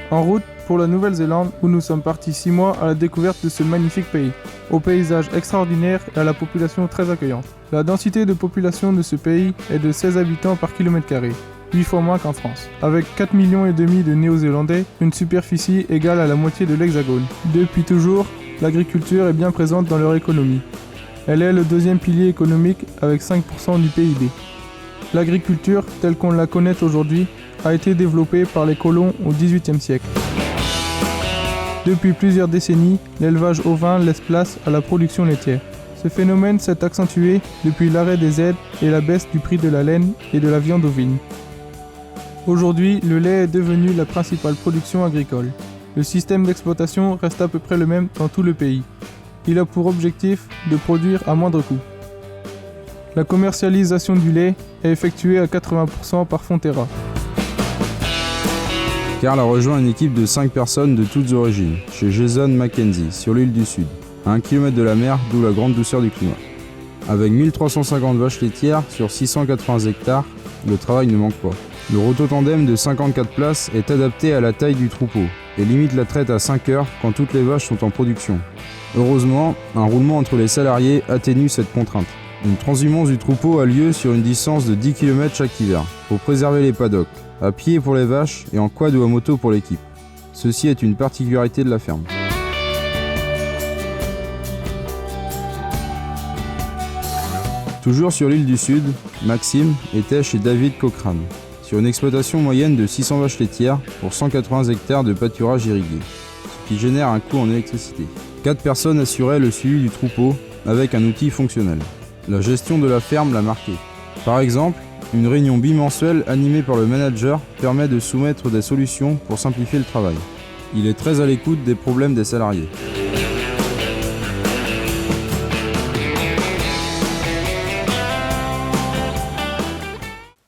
En route pour la Nouvelle-Zélande où nous sommes partis 6 mois à la découverte de ce magnifique pays, aux paysages extraordinaires et à la population très accueillante. La densité de population de ce pays est de 16 habitants par kilomètre carré, 8 fois moins qu'en France. Avec 4,5 millions de Néo-Zélandais, une superficie égale à la moitié de l'Hexagone. Depuis toujours, l'agriculture est bien présente dans leur économie. Elle est le deuxième pilier économique avec 5% du PIB. L'agriculture, telle qu'on la connaît aujourd'hui, a été développée par les colons au XVIIIe siècle. Depuis plusieurs décennies, l'élevage ovin laisse place à la production laitière. Ce phénomène s'est accentué depuis l'arrêt des aides et la baisse du prix de la laine et de la viande ovine. Aujourd'hui, le lait est devenu la principale production agricole. Le système d'exploitation reste à peu près le même dans tout le pays. Il a pour objectif de produire à moindre coût. La commercialisation du lait est effectuée à 80% par Fonterra. Carl a rejoint une équipe de 5 personnes de toutes origines, chez Jason Mackenzie, sur l'île du Sud, à 1 km de la mer, d'où la grande douceur du climat. Avec 1350 vaches laitières sur 680 hectares, le travail ne manque pas. Le rototandem de 54 places est adapté à la taille du troupeau et limite la traite à 5 heures quand toutes les vaches sont en production. Heureusement, un roulement entre les salariés atténue cette contrainte. Une transhumance du troupeau a lieu sur une distance de 10 km chaque hiver, pour préserver les paddocks, à pied pour les vaches et en quad ou à moto pour l'équipe. Ceci est une particularité de la ferme. Toujours sur l'île du Sud, Maxime était chez David Cochrane, sur une exploitation moyenne de 600 vaches laitières pour 180 hectares de pâturage irrigué, ce qui génère un coût en électricité. 4 personnes assuraient le suivi du troupeau avec un outil fonctionnel. La gestion de la ferme l'a marqué. Par exemple, une réunion bimensuelle animée par le manager permet de soumettre des solutions pour simplifier le travail. Il est très à l'écoute des problèmes des salariés.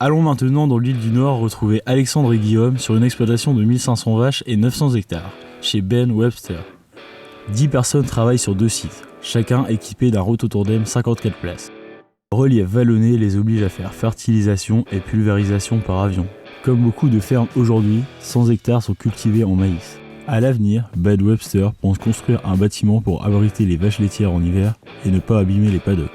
Allons maintenant dans l'île du Nord retrouver Alexandre et Guillaume sur une exploitation de 1500 vaches et 900 hectares, chez Ben Webster. 10 personnes travaillent sur 2 sites, chacun équipé d'un rototandem 54 places. Le relief vallonné les oblige à faire fertilisation et pulvérisation par avion. Comme beaucoup de fermes aujourd'hui, 100 hectares sont cultivés en maïs. À l'avenir, Ben Webster pense construire un bâtiment pour abriter les vaches laitières en hiver et ne pas abîmer les paddocks.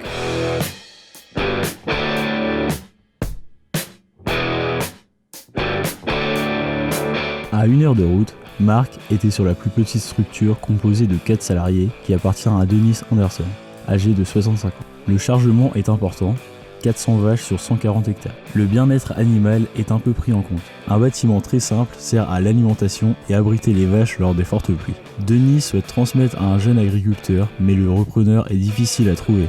À 1 heure de route, Mark était sur la plus petite structure composée de 4 salariés qui appartient à Dennis Anderson, âgé de 65 ans. Le chargement est important, 400 vaches sur 140 hectares. Le bien-être animal est un peu pris en compte. Un bâtiment très simple sert à l'alimentation et abriter les vaches lors des fortes pluies. Denis souhaite transmettre à un jeune agriculteur, mais le repreneur est difficile à trouver.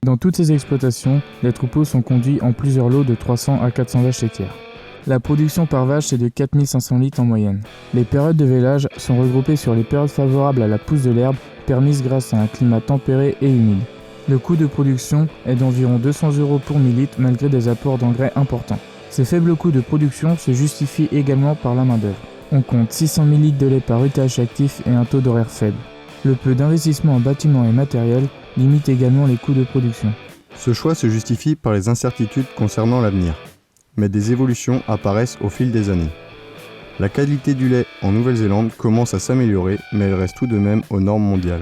Dans toutes ces exploitations, les troupeaux sont conduits en plusieurs lots de 300 à 400 vaches laitières. La production par vache est de 4500 litres en moyenne. Les périodes de vélage sont regroupées sur les périodes favorables à la pousse de l'herbe, permises grâce à un climat tempéré et humide. Le coût de production est d'environ 200 € pour 1000 litres malgré des apports d'engrais importants. Ces faibles coûts de production se justifient également par la main-d'œuvre. On compte 600 000 litres de lait par UTH actif et un taux d'horaire faible. Le peu d'investissement en bâtiments et matériel limite également les coûts de production. Ce choix se justifie par les incertitudes concernant l'avenir, mais des évolutions apparaissent au fil des années. La qualité du lait en Nouvelle-Zélande commence à s'améliorer, mais elle reste tout de même aux normes mondiales.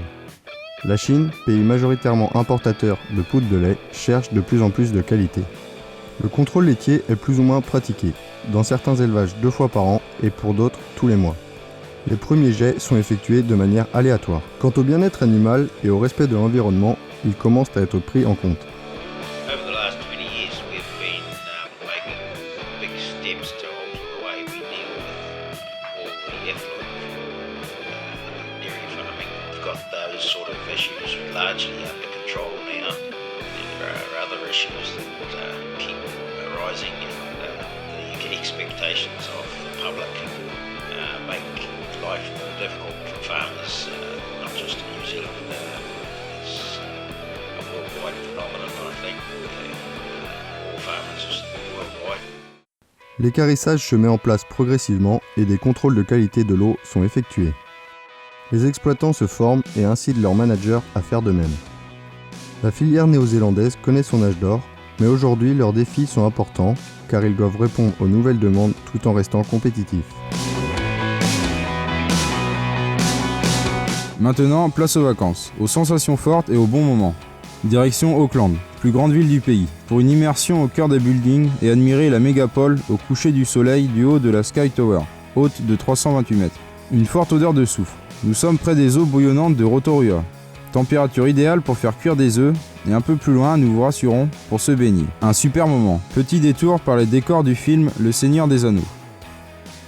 La Chine, pays majoritairement importateur de poudre de lait, cherche de plus en plus de qualité. Le contrôle laitier est plus ou moins pratiqué, dans certains élevages 2 fois par an et pour d'autres tous les mois. Les premiers jets sont effectués de manière aléatoire. Quant au bien-être animal et au respect de l'environnement, ils commencent à être pris en compte. Largely under control now. There are other issues that keep arising, and the expectations of the public make life more difficult for farmers, not just in New Zealand. It's a worldwide phenomenon, I think. All farmers worldwide. L'équarrissage se met en place progressivement et des contrôles de qualité de l'eau sont effectués. Les exploitants se forment et incitent leurs managers à faire de même. La filière néo-zélandaise connaît son âge d'or, mais aujourd'hui leurs défis sont importants car ils doivent répondre aux nouvelles demandes tout en restant compétitifs. Maintenant, place aux vacances, aux sensations fortes et au bon moment. Direction Auckland, plus grande ville du pays, pour une immersion au cœur des buildings et admirer la mégapole au coucher du soleil du haut de la Sky Tower, haute de 328 mètres. Une forte odeur de soufre. Nous sommes près des eaux bouillonnantes de Rotorua. Température idéale pour faire cuire des œufs, et un peu plus loin, nous vous rassurons, pour se baigner. Un super moment. Petit détour par les décors du film Le Seigneur des Anneaux.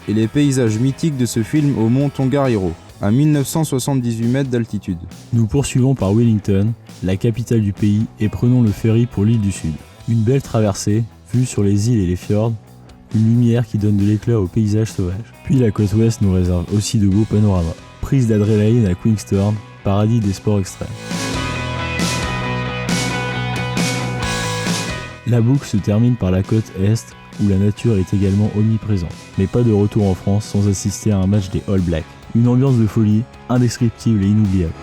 Et les paysages mythiques de ce film au mont Tongariro, à 1978 mètres d'altitude. Nous poursuivons par Wellington, la capitale du pays, et prenons le ferry pour l'île du Sud. Une belle traversée, vue sur les îles et les fjords, une lumière qui donne de l'éclat au paysage sauvage. Puis la côte ouest nous réserve aussi de beaux panoramas. Prise d'adrénaline à Queenstown, paradis des sports extrêmes. La boucle se termine par la côte est, où la nature est également omniprésente. Mais pas de retour en France sans assister à un match des All Blacks. Une ambiance de folie, indescriptible et inoubliable.